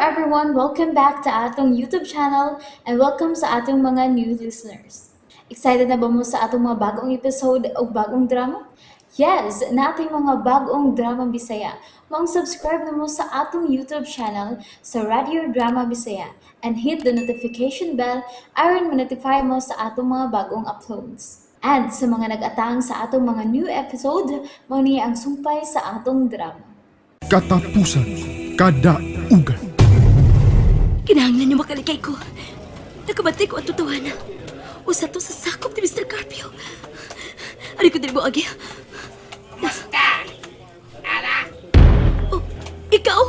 everyone, welcome back to atong YouTube channel and welcome sa atong mga new listeners. Excited na ba mo sa atong mga bagong episode o bagong drama? Yes, na ating mga bagong drama Bisaya. Subscribe na mo sa atong YouTube channel sa Radio Drama Bisaya and hit the notification bell aron ma-notify mo sa atong mga bagong uploads. And sa mga nag-atang sa atong mga new episode, mo niya ang sumpay sa atong drama. Katapusan, kada ugat. Kinahanglan niyo makalikay ko. Nakabantay ko ang tutuhanan. Usa to sa sakop ni Mr. Carpio. Ari ko din mo agi. Basta! Ara! Oh, ikaw?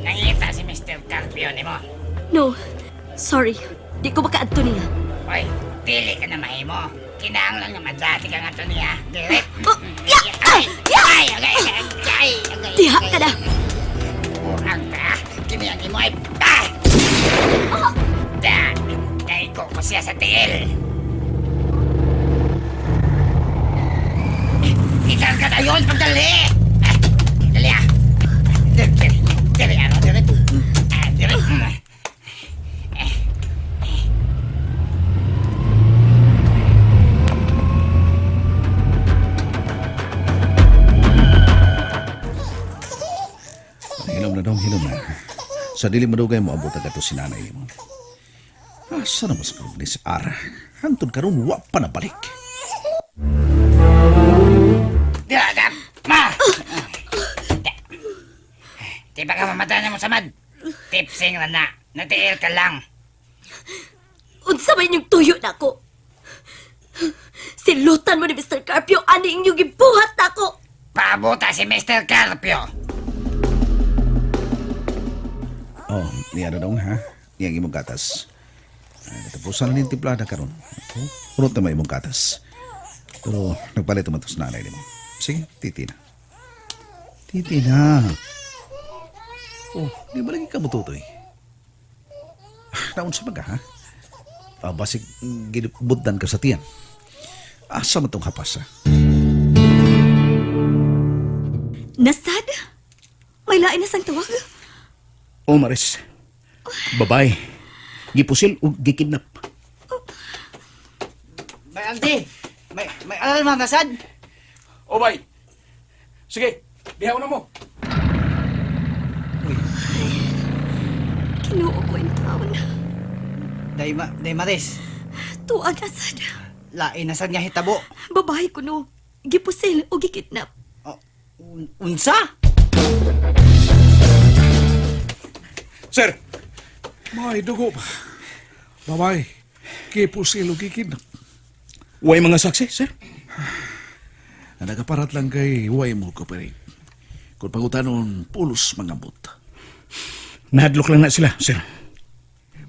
Nangita si Mr. Carpio ni mo. No, sorry. Di ko makaadto niya. Hoy, dili ka na mahimo. Kinahanglan nga madati ka nga to niya. Direct. Oh, ya! Ay! Ya! Ay! Agay! Agay! Agay! Diha ka na. Kurang ka! Kini ang imo ay... Ah! Da! Naiko ko siya sa tiil. Ikan ka na yun! Pagdali! Dali ah! Dali! Dali ano? Dali! Dali! Hilom na. Sa dili madugay mo abot agad to si nanay mo. Asa na mas kurog ni si Ara? Hantod karon wa pa na balik. Diagam! Ma! Di ba ka mamatay na mo samad? Tipsing na na. Natiil ka lang. Unsa ba inyong tuyo na ko? Silutan mo ni Mr. Carpio, ani inyong gibuhat na ko. Paabuta si Mr. Carpio. Oh, niya daw ha. Niya imong gatas. Katapusan na ni timplada karon. Urot na may imong gatas. Pero nagpalit man to sa nanay nimo. Sige, titi na. Titi na. Oh, di ba lagi ka mututoy? Naon sa baga, ha? Basig ginubuddan ka sa tiyan. Asa mo tong hapas, ha? Nasad? May lain na sang tawag? O Maris, babae, gipusil o gikidnap. May Aldi! May alarma nasad? O bay, sige, dihaw na mo. Kinuo ko yung taon. Day Maris, Tuan nasad. lain nasad nga hitabo. Babae ko no. Gipusil o gikidnap. Oh, unsa? Sir! May dugo pa. Babay, kipo silo kikidnap. Way mga saksi, sir? Nagaparat lang kay Huway mo ko pare. Kung pangutanon, pulos mangambot. Nahadlok lang na sila, sir.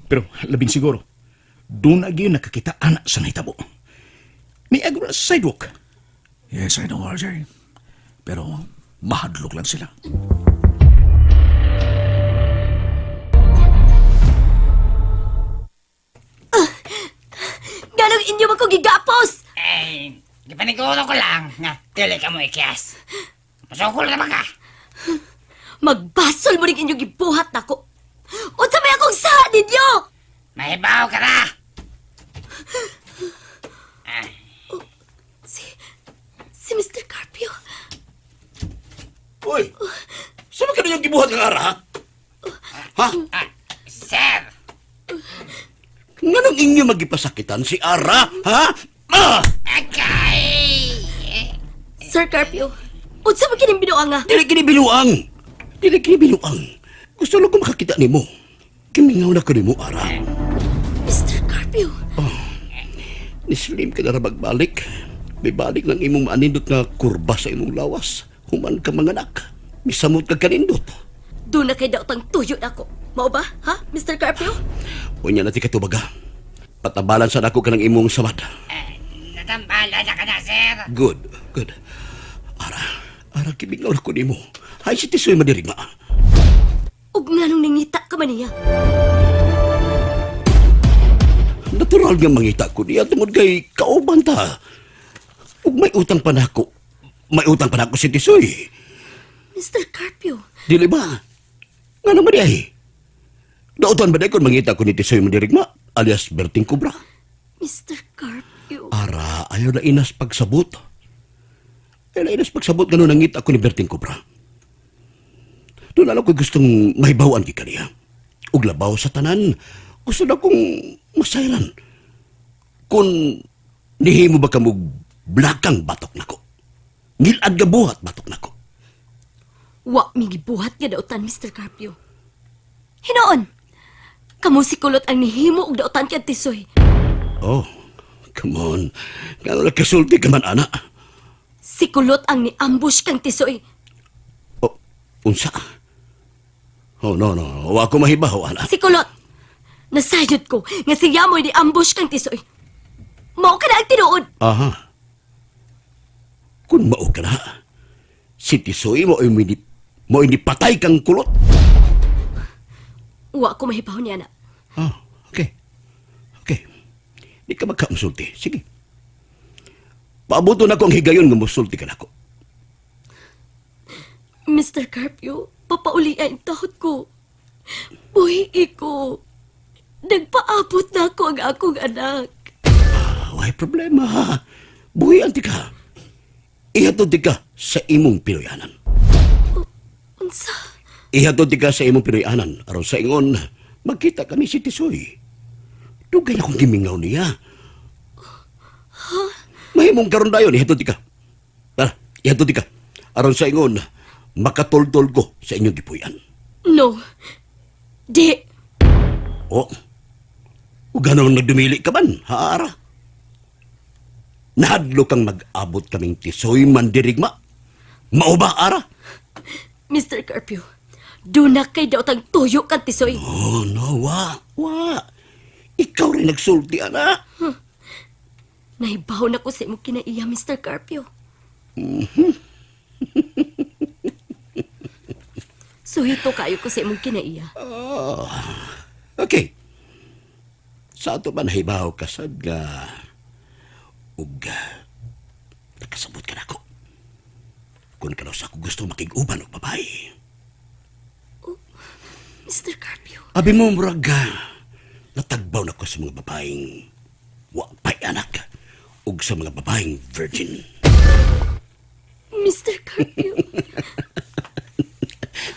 Pero labing siguro, doon na gyud nakakita anak sa nahitabo. May agro na sa sidewalk. Yes, I know, RJ. Pero mahadlok lang sila. Ganong inyo ako gigapos! Eh, gipanigulo ko lang nga dili ka mo ikyas. Masukol na ba ka? Magbasol mo rin inyong gibuhat na ko. Unsa may akong saha ninyo? Mahibaw ka na! Ah, Si Mr. Carpio. Uy, saan ka na yung gibuhat ng ara, ha? Ha? sir! Nga nang inyo magipasakitan si Ara, ha? Ah! Agay! Sir Carpio, unsa mo kining binuang nga? Dili kini binuang. Dili kini binuang. Gusto lang ko makakita ni mo. Kimingaw na ka ni mo, Ara. Mr. Carpio, Nislim ka na magbalik. May balik ng imong manindot nga kurba sa imong lawas. Human ka manganak. Misamot ka kanindot. doon na kay daotang tuyo na ko. Mao ba, ha, Mr. Carpio? Unya na ti katubaga. Patabalan sa dako ka ng imong samad. Natambala na ka na, sir! Good, good. Ara kimingaw na ko ni mo. Hay si Tisoy madirigma. Ug nganong ningita ka man niya? Natural nga mangita ko niya tungod kay kauban ta. Ug may utang pa nako. May utang pa nako si Tisoy. Mr. Carpio, Dili ba? Nga naman ay. Dautan ba na kung mangita ko ni Tisoy Mandirigma alias Berting Cobra? Mr. Carpio. Ara, ayaw na inas pagsabot. Ayaw na inas pagsabot ganun nangita ko ni Berting Cobra. Doon alam ko gustong mahibawan ki kaniya. Ug labaw sa tanan, gusto na kong masayran. Kung nihimo ba kamog blakang batok nako? Ngilad nga buhat batok nako. Wa mi gibuhat nga dautan, Mr. Carpio. Hinoon, kamo si kulot ang nihimo og dautan kay Tisoy. Oh, come on. Gano'n nagkasulti ka man, ana. Si kulot ang ni-ambush kang Tisoy. Oh, unsa? Oh, no. Wa ko mahibaw, ana. Si kulot, nasayod ko nga siya mo'y ni-ambush kang Tisoy. Mao ka na ang tinuod. Aha. Kung mao ka na, si Tisoy mo ay patay kang kulot. Wa ko mahibaw niya na. Ah, okay. Okay. Di ka magkamusulti. Sige. Paabuto na ko ang higayon nga musulti ka na ko. Mr. Carpio, papauli ang tahot ko. Buhi ko. Nagpaabot na ako ang akong anak. Why problema? Buhian ti ka. Ihatod ti ka sa imong pinuyanan. Unsa? Ihatod ti ka sa imong pinuyanan. Aron sa ingon, magkita kami si Tisoy. Dugay akong gimingaw niya. Mahimong karon dayon, ihatod ti ka. Tara, ihatod ti ka. Aron sa ingon, makatultol ko sa inyong gipuyan. No. Di. O, o gano'n nagdumili ka man, haara? Nahadlo kang mag-abot kaming Tisoy Mandirigma. Mao ba, ara? Mr. Carpio, doon na kay daw tang tuyo kang Tisoy. Oh, no, wa. Ikaw rin nagsulti, ana. Nahibaw na ko sa imong kinaiya, Mr. Carpio. Suhito kayo ko sa imong kinaiya. Oh, okay. Sa ato ba nahibaw kasad nga ug nakasabot ka na ako. Kung ka sa ako gusto makig-uban og babae. Mr. Carpio. Abi mo, murag natagbaw na ko sa mga babaeng wapay anak ug sa mga babaeng virgin. Mr. Carpio.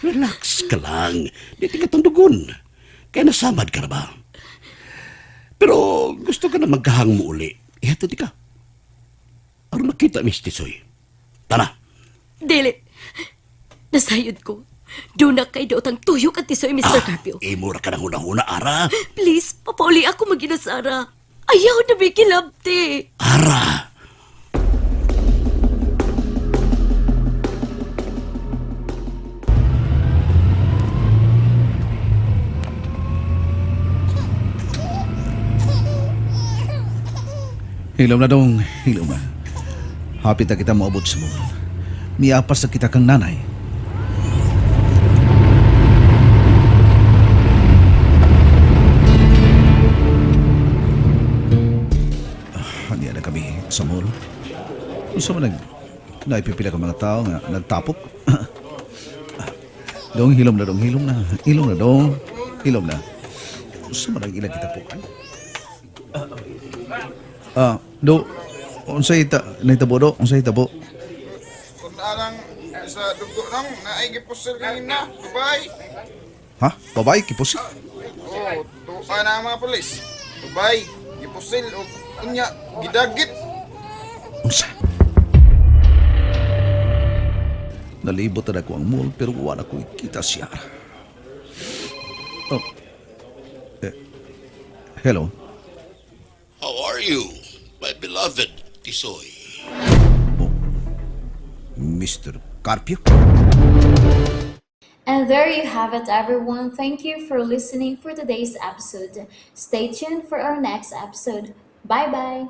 Relax ka lang. Di ka tundugon. Kaya nasamad ka na ba? Pero gusto ka na magkahang mo uli. Ihato di ka. Aron makita, Miss Tisoy. Tara. Dili. Nasayod ko. Doon na kay daw tang tuyo kang Tisoy, Mr. Carpio. Mura ka ng huna-huna, Ara. Please, papauli ako maginasara. Ayaw na may kilabte. Ara! Hilom na dong, hilom na. Hapit na kita maabot sa mo. Miapas na kita kang nanay. Hindi na kami sa mall. Gusto mo naipipila ka mga tao nga nagtapok? Dong, hilom na dong, hilom na. Hilom na dong, hilom na. Gusto mo ilang kita po? Unsay naitabo do? Unsay tabo? Kung alang sa dugo nang naigipusel kanina, Dubai. Ha? Babae, kipusi? Oh, tuwa na ang mga pulis. Dubai, gipusil o kunya, gidagit. Unsa? Nalibot na ako ang mall pero wala ko ikita siya. Oh. Hello? How are you, my beloved Tisoy? Oh. Mr. Carpio? And there you have it, everyone. Thank you for listening for today's episode. Stay tuned for our next episode. Bye bye.